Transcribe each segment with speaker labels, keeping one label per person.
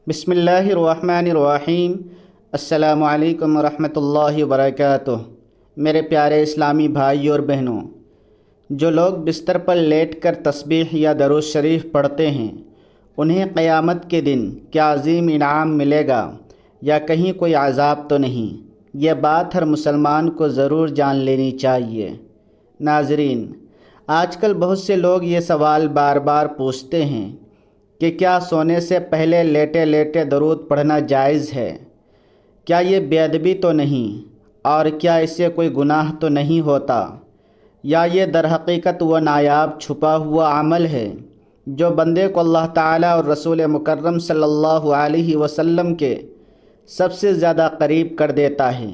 Speaker 1: بسم اللہ الرحمن الرحیم۔ السلام علیکم ورحمۃ اللہ وبرکاتہ۔ میرے پیارے اسلامی بھائی اور بہنوں، جو لوگ بستر پر لیٹ کر تسبیح یا درود شریف پڑھتے ہیں انہیں قیامت کے دن کیا عظیم انعام ملے گا یا کہیں کوئی عذاب تو نہیں؟ یہ بات ہر مسلمان کو ضرور جان لینی چاہیے۔ ناظرین، آج کل بہت سے لوگ یہ سوال بار بار پوچھتے ہیں کہ کیا سونے سے پہلے لیٹے لیٹے درود پڑھنا جائز ہے؟ کیا یہ بے ادبی تو نہیں؟ اور کیا اس سے کوئی گناہ تو نہیں ہوتا؟ یا یہ در حقیقت وہ نایاب چھپا ہوا عمل ہے جو بندے کو اللہ تعالیٰ اور رسول مکرم صلی اللہ علیہ وسلم کے سب سے زیادہ قریب کر دیتا ہے؟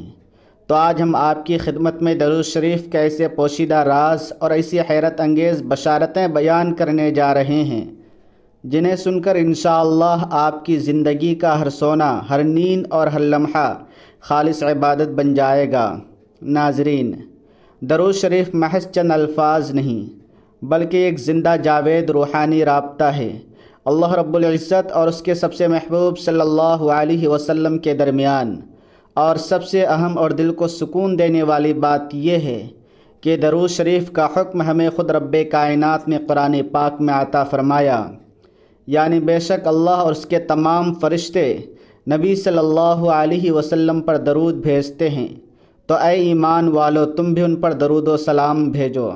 Speaker 1: تو آج ہم آپ کی خدمت میں درود شریف کے ایسے پوشیدہ راز اور ایسی حیرت انگیز بشارتیں بیان کرنے جا رہے ہیں جنہیں سن کر انشاءاللہ آپ کی زندگی کا ہر سونا، ہر نیند اور ہر لمحہ خالص عبادت بن جائے گا۔ ناظرین، درود شریف محض چند الفاظ نہیں بلکہ ایک زندہ جاوید روحانی رابطہ ہے اللہ رب العزت اور اس کے سب سے محبوب صلی اللہ علیہ وسلم کے درمیان۔ اور سب سے اہم اور دل کو سکون دینے والی بات یہ ہے کہ درود شریف کا حکم ہمیں خود رب کائنات نے قرآن پاک میں عطا فرمایا، یعنی بے شک اللہ اور اس کے تمام فرشتے نبی صلی اللہ علیہ وسلم پر درود بھیجتے ہیں، تو اے ایمان والو تم بھی ان پر درود و سلام بھیجو۔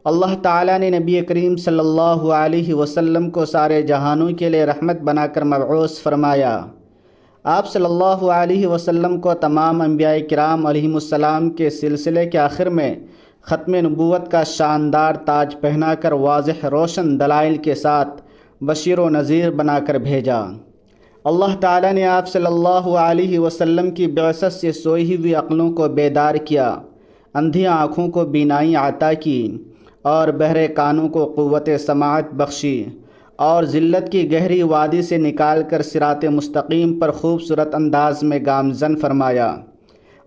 Speaker 1: اللہ تعالیٰ نے نبی کریم صلی اللہ علیہ وسلم کو سارے جہانوں کے لیے رحمت بنا کر مبعوث فرمایا۔ آپ صلی اللہ علیہ وسلم کو تمام انبیاء کرام علیہم السلام کے سلسلے کے آخر میں ختم نبوت کا شاندار تاج پہنا کر واضح روشن دلائل کے ساتھ بشیر و نذیر بنا کر بھیجا۔ اللہ تعالیٰ نے آپ صلی اللہ علیہ وسلم کی بعثت سے سوئی ہوئی عقلوں کو بیدار کیا، اندھی آنکھوں کو بینائی عطا کی اور بہرے کانوں کو قوت سماعت بخشی، اور ذلت کی گہری وادی سے نکال کر صراط مستقیم پر خوبصورت انداز میں گامزن فرمایا۔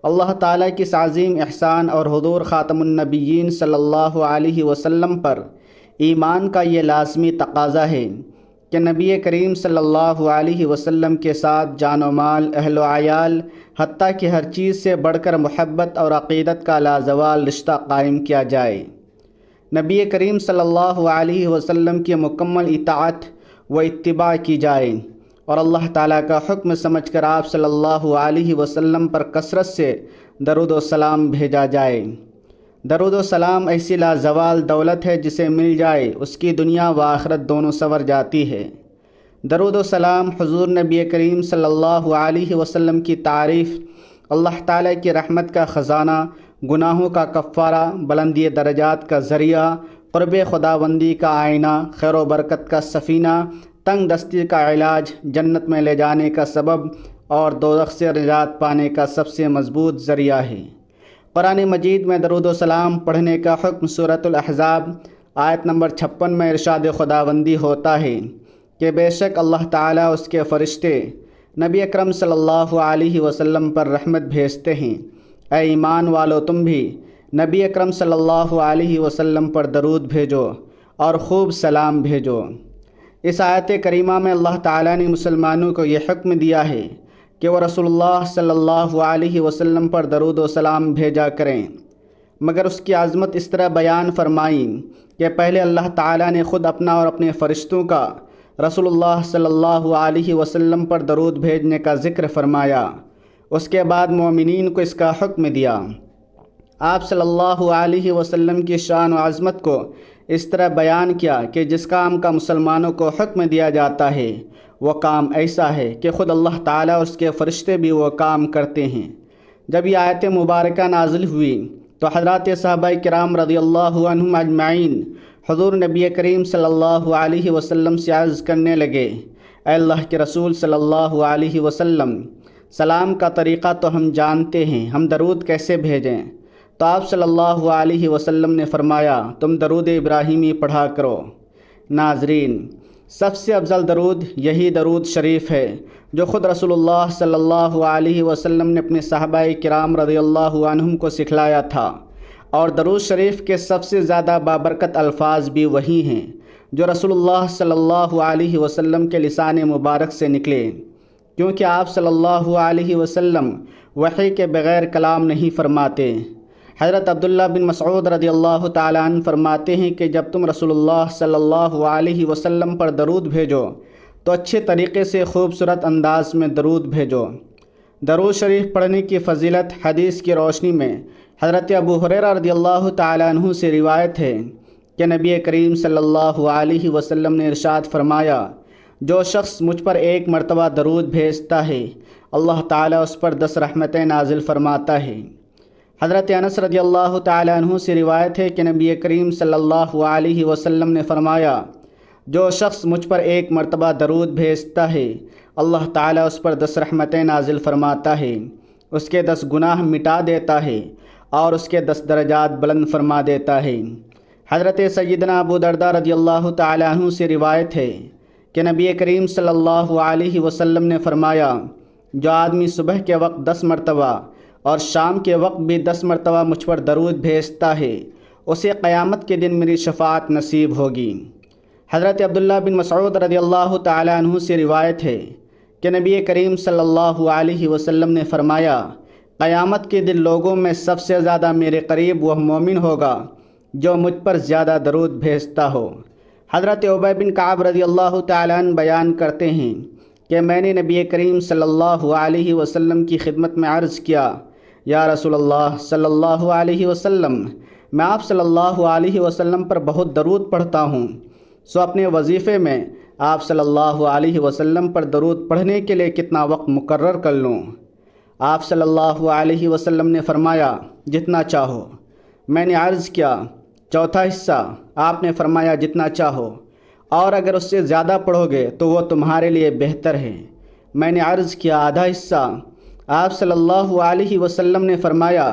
Speaker 1: اللہ تعالیٰ کی اس عظیم احسان اور حضور خاتم النبیین صلی اللہ علیہ وسلم پر ایمان کا یہ لازمی تقاضا ہے کہ نبی کریم صلی اللہ علیہ وسلم کے ساتھ جان و مال، اہل و عیال، حتیٰ کہ ہر چیز سے بڑھ کر محبت اور عقیدت کا لازوال رشتہ قائم کیا جائے۔ نبی کریم صلی اللہ علیہ وسلم کی مکمل اطاعت و اتباع کی جائے، اور اللہ تعالیٰ کا حکم سمجھ کر آپ صلی اللہ علیہ وسلم پر کثرت سے درود و سلام بھیجا جائے۔ درود و سلام ایسی لازوال دولت ہے جسے مل جائے اس کی دنیا و آخرت دونوں سنور جاتی ہے۔ درود و سلام حضور نبی کریم صلی اللہ علیہ وسلم کی تعریف، اللہ تعالیٰ کی رحمت کا خزانہ، گناہوں کا کفارہ، بلندی درجات کا ذریعہ، قرب خداوندی کا آئینہ، خیر و برکت کا سفینہ، تنگ دستی کا علاج، جنت میں لے جانے کا سبب اور دوزخ سے نجات پانے کا سب سے مضبوط ذریعہ ہے۔ قرآن مجید میں درود و سلام پڑھنے کا حکم سورۃ الاحزاب آیت نمبر 56 میں ارشاد خداوندی ہوتا ہے کہ بے شک اللہ تعالیٰ اس کے فرشتے نبی اکرم صلی اللہ علیہ وسلم پر رحمت بھیجتے ہیں۔ اے ایمان والو تم بھی نبی اکرم صلی اللہ علیہ وسلم پر درود بھیجو اور خوب سلام بھیجو۔ اس آیت کریمہ میں اللہ تعالیٰ نے مسلمانوں کو یہ حکم دیا ہے کہ وہ رسول اللہ صلی اللہ علیہ وسلم پر درود و سلام بھیجا کریں، مگر اس کی عظمت اس طرح بیان فرمائیں کہ پہلے اللہ تعالیٰ نے خود اپنا اور اپنے فرشتوں کا رسول اللہ صلی اللہ علیہ وسلم پر درود بھیجنے کا ذکر فرمایا، اس کے بعد مومنین کو اس کا حکم دیا۔ آپ صلی اللہ علیہ وسلم کی شان و عظمت کو اس طرح بیان کیا کہ جس کام کا مسلمانوں کو حکم دیا جاتا ہے وہ کام ایسا ہے کہ خود اللہ تعالیٰ اور اس کے فرشتے بھی وہ کام کرتے ہیں۔ جب یہ آیت مبارکہ نازل ہوئی تو حضرات صحابہ کرام رضی اللہ عنہم اجمعین حضور نبی کریم صلی اللہ علیہ وسلم سے عرض کرنے لگے، اے اللہ کے رسول صلی اللہ علیہ وسلم، سلام کا طریقہ تو ہم جانتے ہیں، ہم درود کیسے بھیجیں؟ تو آپ صلی اللہ علیہ وسلم نے فرمایا، تم درود ابراہیمی پڑھا کرو۔ ناظرین، سب سے افضل درود یہی درود شریف ہے جو خود رسول اللہ صلی اللہ علیہ وسلم نے اپنے صحابہ کرام رضی اللہ عنہم کو سکھلایا تھا، اور درود شریف کے سب سے زیادہ بابرکت الفاظ بھی وہی ہیں جو رسول اللہ صلی اللہ علیہ وسلم کے لسان مبارک سے نکلے۔ کیونکہ آپ صلی اللہ علیہ وسلم وحی کے بغیر کلام نہیں فرماتے۔ حضرت عبداللہ بن مسعود رضی اللہ تعالیٰ عنہ فرماتے ہیں کہ جب تم رسول اللہ صلی اللہ علیہ وسلم پر درود بھیجو تو اچھے طریقے سے خوبصورت انداز میں درود بھیجو۔ درود شریف پڑھنے کی فضیلت حدیث کی روشنی میں حضرت ابو ہریرہ رضی اللہ تعالیٰ عنہ سے روایت ہے کہ نبی کریم صلی اللہ علیہ وسلم نے ارشاد فرمایا، جو شخص مجھ پر ایک مرتبہ درود بھیجتا ہے اللہ تعالیٰ اس پر 10 رحمتیں نازل فرماتا ہے۔ حضرت انس رضی اللہ تعالیٰ عنہ سے روایت ہے کہ نبی کریم صلی اللہ علیہ وسلم نے فرمایا، جو شخص مجھ پر ایک مرتبہ درود بھیجتا ہے اللہ تعالیٰ اس پر 10 رحمتیں نازل فرماتا ہے، اس کے 10 گناہ مٹا دیتا ہے اور اس کے 10 درجات بلند فرما دیتا ہے۔ حضرت سیدنا ابو درداء رضی اللہ تعالیٰ عنہ سے روایت ہے کہ نبی کریم صلی اللہ علیہ وسلم نے فرمایا، جو آدمی صبح کے وقت 10 مرتبہ اور شام کے وقت بھی 10 مرتبہ مجھ پر درود بھیجتا ہے اسے قیامت کے دن میری شفاعت نصیب ہوگی۔ حضرت عبداللہ بن مسعود رضی اللہ تعالیٰ عنہ سے روایت ہے کہ نبی کریم صلی اللہ علیہ وسلم نے فرمایا، قیامت کے دن لوگوں میں سب سے زیادہ میرے قریب وہ مومن ہوگا جو مجھ پر زیادہ درود بھیجتا ہو۔ حضرت ابی بن کعب رضی اللہ تعالیٰ عنہ بیان کرتے ہیں کہ میں نے نبی کریم صلی اللہ علیہ وسلم کی خدمت میں عرض کیا، یا رسول اللہ صلی اللہ علیہ وسلم، میں آپ صلی اللہ علیہ وسلم پر بہت درود پڑھتا ہوں، سو اپنے وظیفے میں آپ صلی اللہ علیہ وسلم پر درود پڑھنے کے لیے کتنا وقت مقرر کر لوں؟ آپ صلی اللہ علیہ وسلم نے فرمایا، جتنا چاہو۔ میں نے عرض کیا، چوتھا حصہ؟ آپ نے فرمایا، جتنا چاہو، اور اگر اس سے زیادہ پڑھو گے تو وہ تمہارے لیے بہتر ہے۔ میں نے عرض کیا، آدھا حصہ؟ آپ صلی اللہ علیہ وسلم نے فرمایا،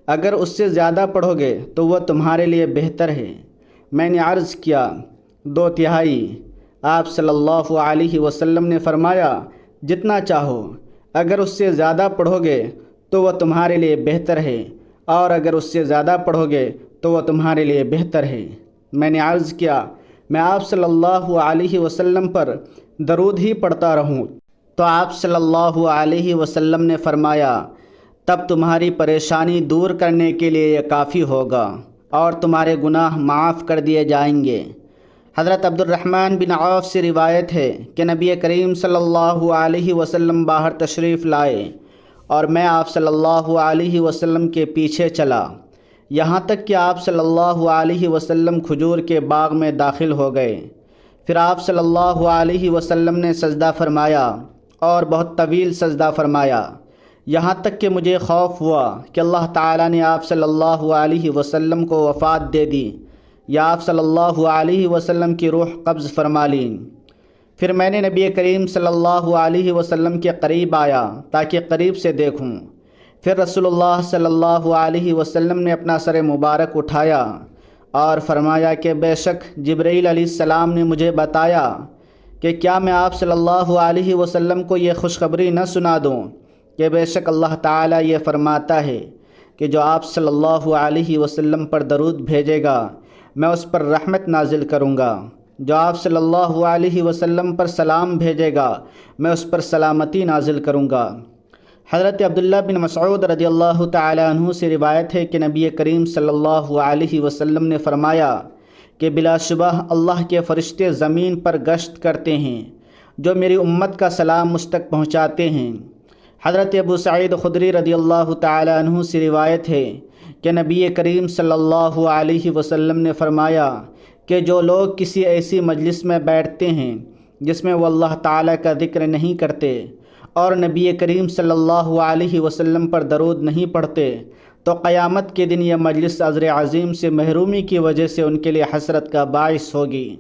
Speaker 1: اگر اس سے زیادہ پڑھو گے تو وہ تمہارے لیے بہتر ہے۔ میں نے عرض کیا، 2/3؟ آپ صلی اللہ علیہ وسلم نے فرمایا، جتنا چاہو، اگر اس سے زیادہ پڑھو گے تو وہ تمہارے لیے بہتر ہے، اور اگر اس سے زیادہ پڑھو گے تو وہ تمہارے لیے بہتر ہے۔ میں نے عرض کیا، میں آپ صلی اللہ علیہ وسلم پر درود ہی پڑھتا رہوں؟ تو آپ صلی اللہ علیہ وسلم نے فرمایا، تب تمہاری پریشانی دور کرنے کے لیے یہ کافی ہوگا اور تمہارے گناہ معاف کر دیے جائیں گے۔ حضرت عبد الرحمن بن عوف سے روایت ہے کہ نبی کریم صلی اللہ علیہ وسلم باہر تشریف لائے اور میں آپ صلی اللہ علیہ وسلم کے پیچھے چلا، یہاں تک کہ آپ صلی اللہ علیہ وسلم کھجور کے باغ میں داخل ہو گئے۔ پھر آپ صلی اللہ علیہ وسلم نے سجدہ فرمایا اور بہت طویل سجدہ فرمایا، یہاں تک کہ مجھے خوف ہوا کہ اللہ تعالیٰ نے آپ صلی اللہ علیہ وسلم کو وفات دے دی یا آپ صلی اللہ علیہ وسلم کی روح قبض فرما لی۔ پھر میں نے نبی کریم صلی اللہ علیہ وسلم کے قریب آیا تاکہ قریب سے دیکھوں۔ پھر رسول اللہ صلی اللہ علیہ وسلم نے اپنا سر مبارک اٹھایا اور فرمایا کہ بے شک جبرائیل علیہ السلام نے مجھے بتایا کہ کیا میں آپ صلی اللہ علیہ وسلم کو یہ خوشخبری نہ سنا دوں کہ بے شک اللہ تعالیٰ یہ فرماتا ہے کہ جو آپ صلی اللہ علیہ وسلم پر درود بھیجے گا میں اس پر رحمت نازل کروں گا، جو آپ صلی اللہ علیہ وسلم پر سلام بھیجے گا میں اس پر سلامتی نازل کروں گا۔ حضرت عبداللہ بن مسعود رضی اللہ تعالیٰ عنہ سے روایت ہے کہ نبی کریم صلی اللہ علیہ وسلم نے فرمایا کہ بلا شبہ اللہ کے فرشتے زمین پر گشت کرتے ہیں جو میری امت کا سلام مجھ تک پہنچاتے ہیں۔ حضرت ابو سعید خدری رضی اللہ تعالیٰ عنہ سے روایت ہے کہ نبی کریم صلی اللہ علیہ وسلم نے فرمایا کہ جو لوگ کسی ایسی مجلس میں بیٹھتے ہیں جس میں وہ اللہ تعالیٰ کا ذکر نہیں کرتے اور نبی کریم صلی اللہ علیہ وسلم پر درود نہیں پڑھتے تو قیامت کے دن یہ مجلس اجر عظیم سے محرومی کی وجہ سے ان کے لیے حسرت کا باعث ہوگی،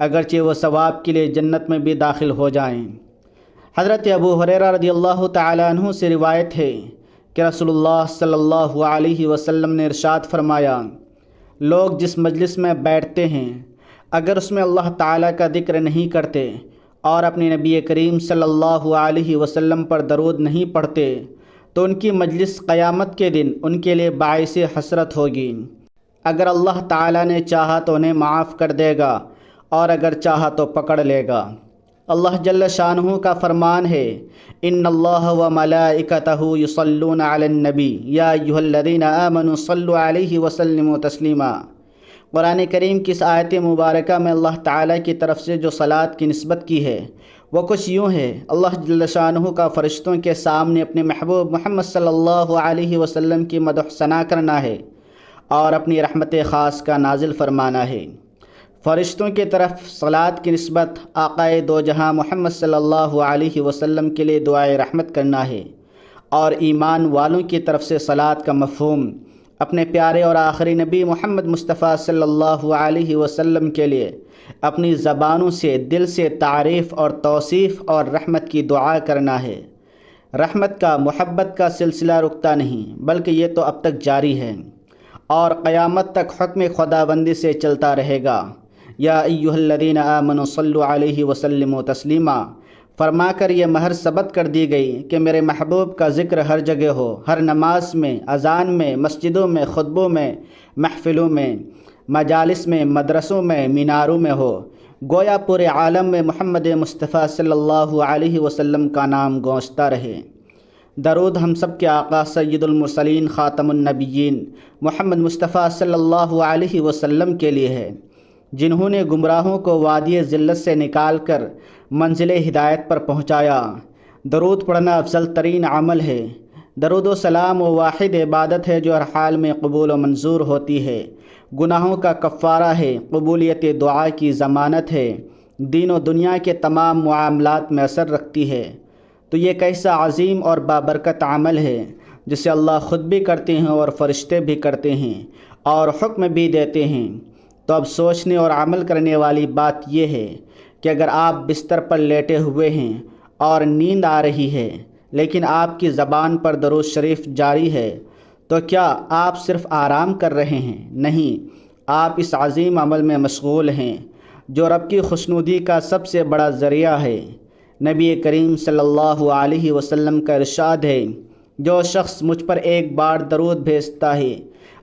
Speaker 1: اگرچہ وہ ثواب کے لیے جنت میں بھی داخل ہو جائیں۔ حضرت ابو ہریرہ رضی اللہ تعالیٰ عنہ سے روایت ہے کہ رسول اللہ صلی اللہ علیہ وسلم نے ارشاد فرمایا، لوگ جس مجلس میں بیٹھتے ہیں اگر اس میں اللہ تعالیٰ کا ذکر نہیں کرتے اور اپنے نبی کریم صلی اللہ علیہ وسلم پر درود نہیں پڑھتے تو ان کی مجلس قیامت کے دن ان کے لیے باعث حسرت ہوگی۔ اگر اللہ تعالیٰ نے چاہا تو انہیں معاف کر دے گا اور اگر چاہا تو پکڑ لے گا۔ اللہ جل شانہ کا فرمان ہے، ان اللہ و ملائکتہ یصلون علی النبی یا ایھا الذین آمنوا صلوا علیہ وسلموا تسلیما۔ قرآن کریم کی اس آیت مبارکہ میں اللہ تعالیٰ کی طرف سے جو صلاۃ کی نسبت کی ہے وہ کچھ یوں ہے، اللہ جل شانہ کا فرشتوں کے سامنے اپنے محبوب محمد صلی اللہ علیہ وسلم کی مدح ثنا کرنا ہے اور اپنی رحمت خاص کا نازل فرمانا ہے۔ فرشتوں کی طرف صلاۃ کی نسبت آقائے دو جہاں محمد صلی اللہ علیہ وسلم کے لیے دعائے رحمت کرنا ہے، اور ایمان والوں کی طرف سے صلاۃ کا مفہوم اپنے پیارے اور آخری نبی محمد مصطفیٰ صلی اللہ علیہ وسلم کے لیے اپنی زبانوں سے دل سے تعریف اور توصیف اور رحمت کی دعا کرنا ہے۔ رحمت کا محبت کا سلسلہ رکتا نہیں، بلکہ یہ تو اب تک جاری ہے اور قیامت تک حکم خداوندی سے چلتا رہے گا۔ یا ایھا الذین آمنوا صلوا علیہ وسلموا تسلیما فرما کر یہ مہر ثبت کر دی گئی کہ میرے محبوب کا ذکر ہر جگہ ہو، ہر نماز میں، اذان میں، مسجدوں میں، خطبوں میں، محفلوں میں، مجالس میں، مدرسوں میں، میناروں میں ہو، گویا پورے عالم میں محمد مصطفیٰ صلی اللہ علیہ وسلم کا نام گونجتا رہے۔ درود ہم سب کے آقا سید المرسلین خاتم النبیین محمد مصطفیٰ صلی اللہ علیہ وسلم کے لیے ہے، جنہوں نے گمراہوں کو وادی ذلت سے نکال کر منزل ہدایت پر پہنچایا۔ درود پڑھنا افضل ترین عمل ہے۔ درود و سلام وہ واحد عبادت ہے جو ہر حال میں قبول و منظور ہوتی ہے، گناہوں کا کفارہ ہے، قبولیت دعا کی ضمانت ہے، دین و دنیا کے تمام معاملات میں اثر رکھتی ہے۔ تو یہ کیسا عظیم اور بابرکت عمل ہے جسے اللہ خود بھی کرتے ہیں اور فرشتے بھی کرتے ہیں اور حکم بھی دیتے ہیں۔ تو اب سوچنے اور عمل کرنے والی بات یہ ہے کہ اگر آپ بستر پر لیٹے ہوئے ہیں اور نیند آ رہی ہے لیکن آپ کی زبان پر درود شریف جاری ہے تو کیا آپ صرف آرام کر رہے ہیں؟ نہیں، آپ اس عظیم عمل میں مشغول ہیں جو رب کی خوشنودی کا سب سے بڑا ذریعہ ہے۔ نبی کریم صلی اللہ علیہ وسلم کا ارشاد ہے، جو شخص مجھ پر ایک بار درود بھیجتا ہے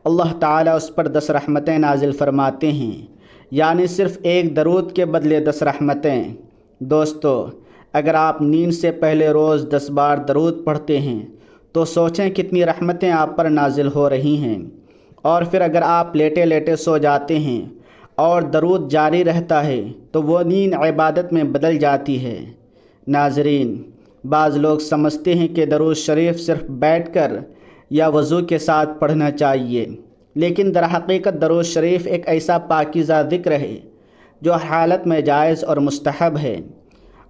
Speaker 1: اللہ تعالیٰ اس پر 10 رحمتیں نازل فرماتے ہیں، یعنی صرف ایک درود کے بدلے 10 رحمتیں۔ دوستو، اگر آپ نیند سے پہلے روز 10 بار درود پڑھتے ہیں تو سوچیں کتنی رحمتیں آپ پر نازل ہو رہی ہیں، اور پھر اگر آپ لیٹے لیٹے سو جاتے ہیں اور درود جاری رہتا ہے تو وہ نیند عبادت میں بدل جاتی ہے۔ ناظرین، بعض لوگ سمجھتے ہیں کہ درود شریف صرف بیٹھ کر یا وضو کے ساتھ پڑھنا چاہیے، لیکن در حقیقت درود شریف ایک ایسا پاکیزہ ذکر ہے جو حالت میں جائز اور مستحب ہے۔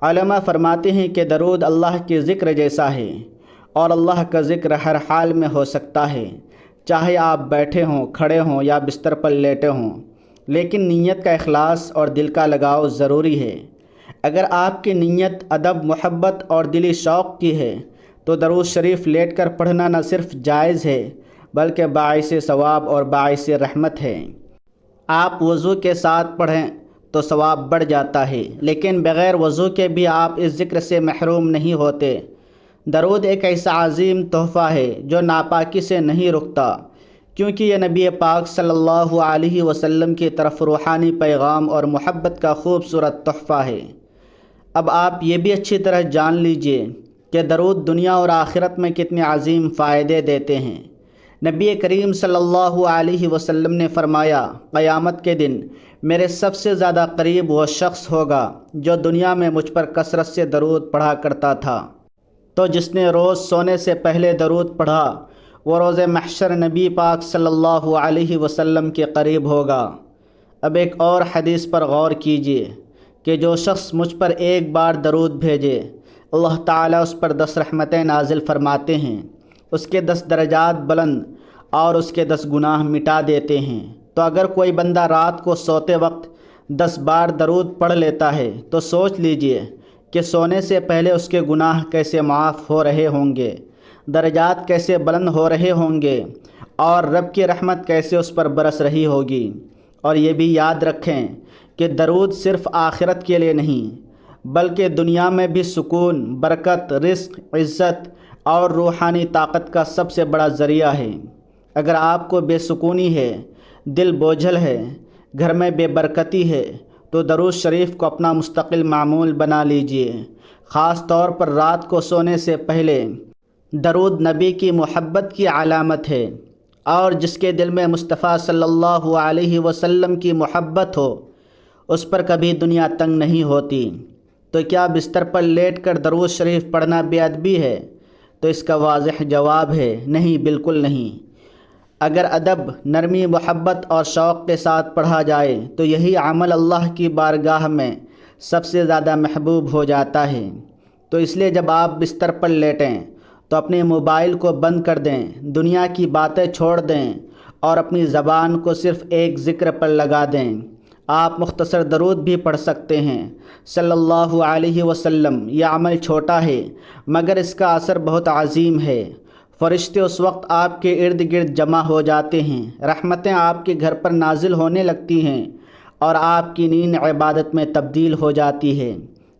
Speaker 1: علماء فرماتے ہیں کہ درود اللہ کے ذکر جیسا ہے، اور اللہ کا ذکر ہر حال میں ہو سکتا ہے، چاہے آپ بیٹھے ہوں، کھڑے ہوں یا بستر پر لیٹے ہوں، لیکن نیت کا اخلاص اور دل کا لگاؤ ضروری ہے۔ اگر آپ کی نیت ادب، محبت اور دلی شوق کی ہے تو درود شریف لیٹ کر پڑھنا نہ صرف جائز ہے بلکہ باعث ثواب اور باعث رحمت ہے۔ آپ وضو کے ساتھ پڑھیں تو ثواب بڑھ جاتا ہے، لیکن بغیر وضو کے بھی آپ اس ذکر سے محروم نہیں ہوتے۔ درود ایک ایسا عظیم تحفہ ہے جو ناپاکی سے نہیں رکتا، کیونکہ یہ نبی پاک صلی اللہ علیہ وسلم کی طرف روحانی پیغام اور محبت کا خوبصورت تحفہ ہے۔ اب آپ یہ بھی اچھی طرح جان لیجئے کہ درود دنیا اور آخرت میں کتنے عظیم فائدے دیتے ہیں۔ نبی کریم صلی اللہ علیہ وسلم نے فرمایا، قیامت کے دن میرے سب سے زیادہ قریب وہ شخص ہوگا جو دنیا میں مجھ پر کثرت سے درود پڑھا کرتا تھا۔ تو جس نے روز سونے سے پہلے درود پڑھا وہ روز محشر نبی پاک صلی اللہ علیہ وسلم کے قریب ہوگا۔ اب ایک اور حدیث پر غور کیجیے کہ جو شخص مجھ پر ایک بار درود بھیجے اللہ تعالیٰ اس پر 10 رحمتیں نازل فرماتے ہیں، اس کے 10 درجات بلند اور اس کے 10 گناہ مٹا دیتے ہیں۔ تو اگر کوئی بندہ رات کو سوتے وقت 10 بار درود پڑھ لیتا ہے تو سوچ لیجئے کہ سونے سے پہلے اس کے گناہ کیسے معاف ہو رہے ہوں گے، درجات کیسے بلند ہو رہے ہوں گے، اور رب کی رحمت کیسے اس پر برس رہی ہوگی۔ اور یہ بھی یاد رکھیں کہ درود صرف آخرت کے لیے نہیں بلکہ دنیا میں بھی سکون، برکت، رزق، عزت اور روحانی طاقت کا سب سے بڑا ذریعہ ہے۔ اگر آپ کو بے سکونی ہے، دل بوجھل ہے، گھر میں بے برکتی ہے، تو درود شریف کو اپنا مستقل معمول بنا لیجئے۔ خاص طور پر رات کو سونے سے پہلے درود نبی کی محبت کی علامت ہے، اور جس کے دل میں مصطفیٰ صلی اللہ علیہ وسلم کی محبت ہو اس پر کبھی دنیا تنگ نہیں ہوتی۔ تو کیا بستر پر لیٹ کر درود شریف پڑھنا بے ادبی ہے؟ تو اس کا واضح جواب ہے نہیں، بالکل نہیں۔ اگر ادب، نرمی، محبت اور شوق کے ساتھ پڑھا جائے تو یہی عمل اللہ کی بارگاہ میں سب سے زیادہ محبوب ہو جاتا ہے۔ تو اس لیے جب آپ بستر پر لیٹیں تو اپنے موبائل کو بند کر دیں، دنیا کی باتیں چھوڑ دیں اور اپنی زبان کو صرف ایک ذکر پر لگا دیں۔ آپ مختصر درود بھی پڑھ سکتے ہیں صلی اللہ علیہ وسلم۔ یہ عمل چھوٹا ہے مگر اس کا اثر بہت عظیم ہے۔ فرشتے اس وقت آپ کے ارد گرد جمع ہو جاتے ہیں، رحمتیں آپ کے گھر پر نازل ہونے لگتی ہیں اور آپ کی نیند عبادت میں تبدیل ہو جاتی ہے۔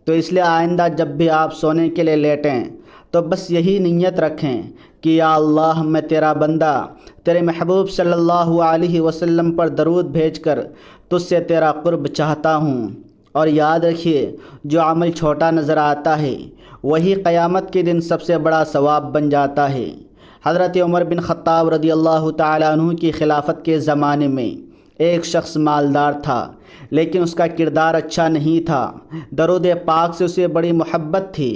Speaker 1: تو اس لیے آئندہ جب بھی آپ سونے کے لیے لیٹیں تو بس یہی نیت رکھیں کہ یا اللہ، میں تیرا بندہ تیرے محبوب صلی اللہ علیہ وسلم پر درود بھیج کر تجھ سے تیرا قرب چاہتا ہوں۔ اور یاد رکھیے، جو عمل چھوٹا نظر آتا ہے وہی قیامت کے دن سب سے بڑا ثواب بن جاتا ہے۔ حضرت عمر بن خطاب رضی اللہ تعالیٰ عنہ کی خلافت کے زمانے میں ایک شخص مالدار تھا، لیکن اس کا کردار اچھا نہیں تھا۔ درود پاک سے اسے بڑی محبت تھی،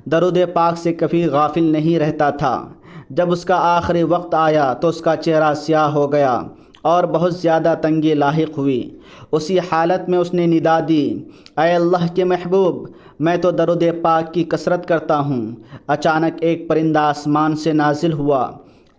Speaker 1: درود پاک سے کبھی غافل نہیں رہتا تھا۔ جب اس کا آخری وقت آیا تو اس کا چہرہ سیاہ ہو گیا اور بہت زیادہ تنگی لاحق ہوئی۔ اسی حالت میں اس نے ندا دی، اے اللہ کے محبوب، میں تو درود پاک کی کثرت کرتا ہوں۔ اچانک ایک پرندہ آسمان سے نازل ہوا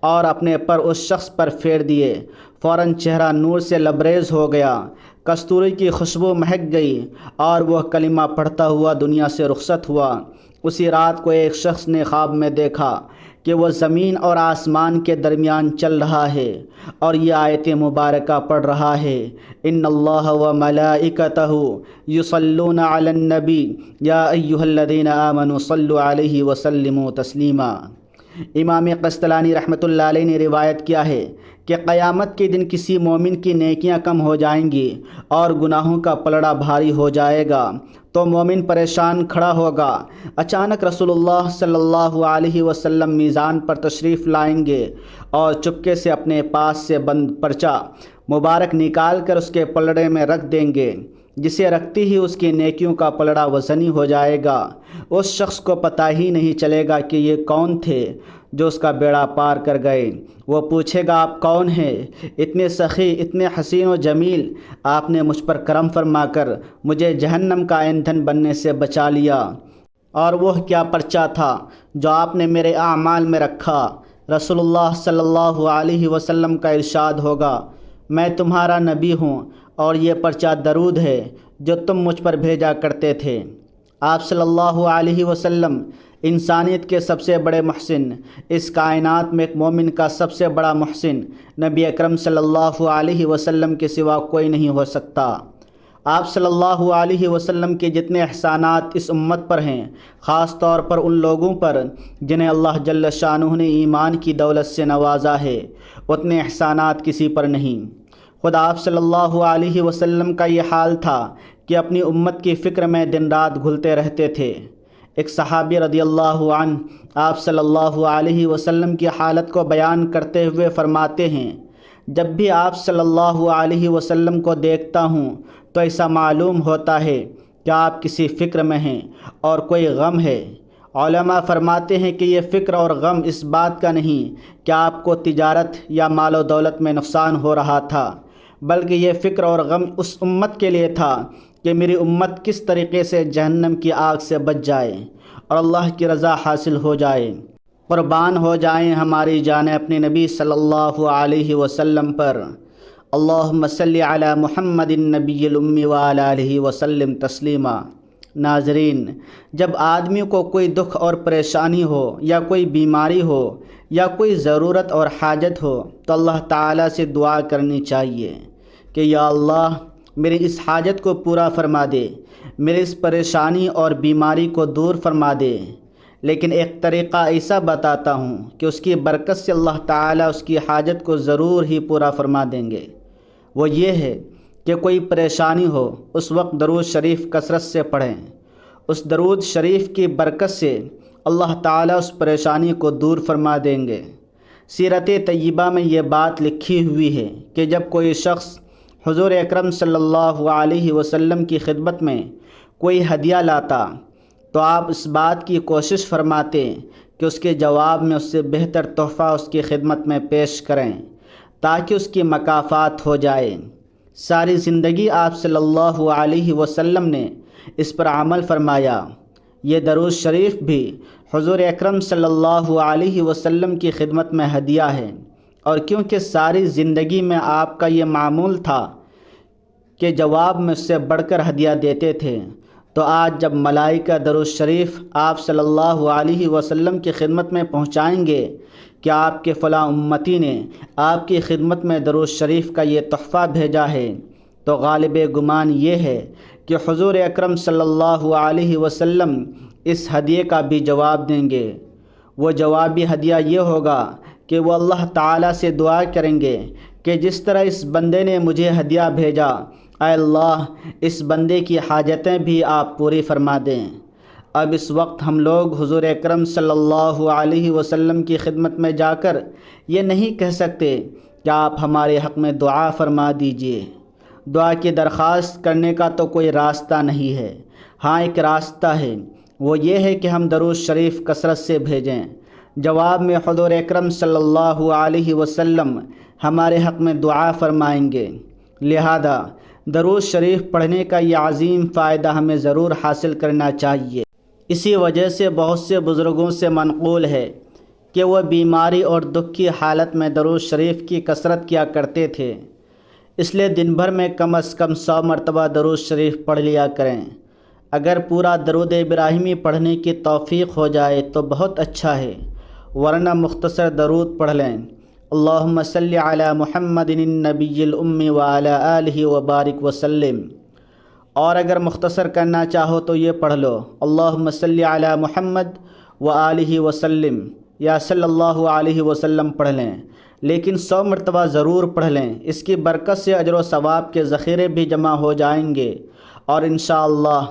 Speaker 1: اور اپنے پر اس شخص پر پھیر دیے۔ فوراً چہرہ نور سے لبریز ہو گیا، کستوری کی خوشبو مہک گئی اور وہ کلمہ پڑھتا ہوا دنیا سے رخصت ہوا۔ اسی رات کو ایک شخص نے خواب میں دیکھا کہ وہ زمین اور آسمان کے درمیان چل رہا ہے اور یہ آیت مبارکہ پڑھ رہا ہے، ان اللہ و ملائکتہ یصلون علی النبی یا ایھا الذین آمنوا صلوا علیہ وسلموا تسلیما۔ امام قسطلانی رحمۃ اللہ علیہ نے روایت کیا ہے کہ قیامت کے دن کسی مومن کی نیکیاں کم ہو جائیں گی اور گناہوں کا پلڑا بھاری ہو جائے گا تو مومن پریشان کھڑا ہوگا۔ اچانک رسول اللہ صلی اللہ علیہ وسلم میزان پر تشریف لائیں گے اور چپکے سے اپنے پاس سے بند پرچہ مبارک نکال کر اس کے پلڑے میں رکھ دیں گے، جسے رکھتی ہی اس کی نیکیوں کا پلڑا وزنی ہو جائے گا۔ اس شخص کو پتہ ہی نہیں چلے گا کہ یہ کون تھے جو اس کا بیڑا پار کر گئے۔ وہ پوچھے گا، آپ کون ہیں؟ اتنے سخی، اتنے حسین و جمیل، آپ نے مجھ پر کرم فرما کر مجھے جہنم کا ایندھن بننے سے بچا لیا۔ اور وہ کیا پرچہ تھا جو آپ نے میرے اعمال میں رکھا؟ رسول اللہ صلی اللہ علیہ وسلم کا ارشاد ہوگا، میں تمہارا نبی ہوں اور یہ پرچہ درود ہے جو تم مجھ پر بھیجا کرتے تھے۔ آپ صلی اللہ علیہ وسلم انسانیت کے سب سے بڑے محسن، اس کائنات میں ایک مومن کا سب سے بڑا محسن نبی اکرم صلی اللہ علیہ وسلم کے سوا کوئی نہیں ہو سکتا۔ آپ صلی اللہ علیہ وسلم کے جتنے احسانات اس امت پر ہیں، خاص طور پر ان لوگوں پر جنہیں اللہ جل شانہ نے ایمان کی دولت سے نوازا ہے، اتنے احسانات کسی پر نہیں۔ خود آپ صلی اللہ علیہ وسلم کا یہ حال تھا کہ اپنی امت کی فکر میں دن رات گھلتے رہتے تھے۔ ایک صحابی رضی اللہ عنہ آپ صلی اللہ علیہ وسلم کی حالت کو بیان کرتے ہوئے فرماتے ہیں، جب بھی آپ صلی اللہ علیہ وسلم کو دیکھتا ہوں تو ایسا معلوم ہوتا ہے کہ آپ کسی فکر میں ہیں اور کوئی غم ہے۔ علماء فرماتے ہیں کہ یہ فکر اور غم اس بات کا نہیں کہ آپ کو تجارت یا مال و دولت میں نقصان ہو رہا تھا، بلکہ یہ فکر اور غم اس امت کے لیے تھا کہ میری امت کس طریقے سے جہنم کی آگ سے بچ جائے اور اللہ کی رضا حاصل ہو جائے۔ قربان ہو جائیں ہماری جانیں اپنے نبی صلی اللہ علیہ وسلم پر۔ اللہم صلی علی محمد النبی الامی وعلی آلہ وسلم تسلیما۔ ناظرین، جب آدمی کو کوئی دکھ اور پریشانی ہو یا کوئی بیماری ہو یا کوئی ضرورت اور حاجت ہو تو اللہ تعالیٰ سے دعا کرنی چاہیے کہ یا اللہ میری اس حاجت کو پورا فرما دے، میری اس پریشانی اور بیماری کو دور فرما دے۔ لیکن ایک طریقہ ایسا بتاتا ہوں کہ اس کی برکت سے اللہ تعالیٰ اس کی حاجت کو ضرور ہی پورا فرما دیں گے۔ وہ یہ ہے کہ کوئی پریشانی ہو اس وقت درود شریف کثرت سے پڑھیں۔ اس درود شریف کی برکت سے اللہ تعالیٰ اس پریشانی کو دور فرما دیں گے۔ سیرت طیبہ میں یہ بات لکھی ہوئی ہے کہ جب کوئی شخص حضور اکرم صلی اللہ علیہ وسلم کی خدمت میں کوئی ہدیہ لاتا تو آپ اس بات کی کوشش فرماتے کہ اس کے جواب میں اس سے بہتر تحفہ اس کی خدمت میں پیش کریں تاکہ اس کی مکافات ہو جائے۔ ساری زندگی آپ صلی اللہ علیہ وسلم نے اس پر عمل فرمایا۔ یہ درود شریف بھی حضور اکرم صلی اللہ علیہ وسلم کی خدمت میں ہدیہ ہے، اور کیونکہ ساری زندگی میں آپ کا یہ معمول تھا کہ جواب میں اس سے بڑھ کر ہدیہ دیتے تھے، تو آج جب ملائکہ درود شریف آپ صلی اللہ علیہ وسلم کی خدمت میں پہنچائیں گے کہ آپ کے فلاں امتی نے آپ کی خدمت میں درود شریف کا یہ تحفہ بھیجا ہے، تو غالب گمان یہ ہے کہ حضور اکرم صلی اللہ علیہ وسلم اس ہدیے کا بھی جواب دیں گے۔ وہ جوابی ہدیہ یہ ہوگا کہ وہ اللہ تعالیٰ سے دعا کریں گے کہ جس طرح اس بندے نے مجھے ہدیہ بھیجا، اے اللہ اس بندے کی حاجتیں بھی آپ پوری فرما دیں۔ اب اس وقت ہم لوگ حضور اکرم صلی اللہ علیہ وسلم کی خدمت میں جا کر یہ نہیں کہہ سکتے کہ آپ ہمارے حق میں دعا فرما دیجئے۔ دعا کی درخواست کرنے کا تو کوئی راستہ نہیں ہے۔ ہاں ایک راستہ ہے، وہ یہ ہے کہ ہم درود شریف کثرت سے بھیجیں۔ جواب میں حضور اکرم صلی اللہ علیہ وسلم ہمارے حق میں دعا فرمائیں گے، لہذا درود شریف پڑھنے کا یہ عظیم فائدہ ہمیں ضرور حاصل کرنا چاہیے۔ اسی وجہ سے بہت سے بزرگوں سے منقول ہے کہ وہ بیماری اور دکھ کی حالت میں درود شریف کی کثرت کیا کرتے تھے، اس لیے دن بھر میں کم از کم 100 مرتبہ درود شریف پڑھ لیا کریں۔ اگر پورا درود ابراہیمی پڑھنے کی توفیق ہو جائے تو بہت اچھا ہے، ورنہ مختصر درود پڑھ لیں۔ اللہم صلی علی محمد النبی الامی وعلی آلہ وبارک وسلم۔ اور اگر مختصر کرنا چاہو تو یہ پڑھ لو، اللہم صلی علی محمد وآلہ وسلم، یا صلی اللہ علیہ وسلم پڑھ لیں، لیکن 100 مرتبہ ضرور پڑھ لیں۔ اس کی برکت سے اجر و ثواب کے ذخیرے بھی جمع ہو جائیں گے، اور انشاءاللہ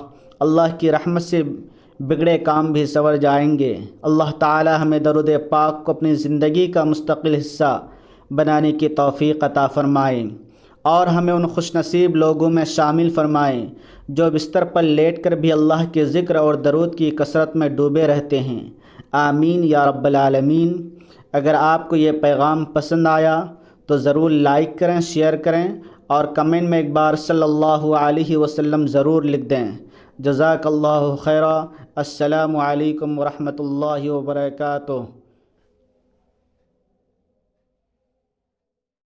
Speaker 1: اللہ کی رحمت سے بگڑے کام بھی سنور جائیں گے۔ اللہ تعالی ہمیں درود پاک کو اپنی زندگی کا مستقل حصہ بنانے کی توفیق عطا فرمائیں، اور ہمیں ان خوش نصیب لوگوں میں شامل فرمائیں جو بستر پر لیٹ کر بھی اللہ کے ذکر اور درود کی کثرت میں ڈوبے رہتے ہیں۔ آمین یا رب العالمین۔ اگر آپ کو یہ پیغام پسند آیا تو ضرور لائک کریں، شیئر کریں، اور کمنٹ میں ایک بار صلی اللہ علیہ وسلم ضرور لکھ دیں۔ جزاک اللہ خیرا۔ السلام علیکم ورحمۃ اللہ وبرکاتہ۔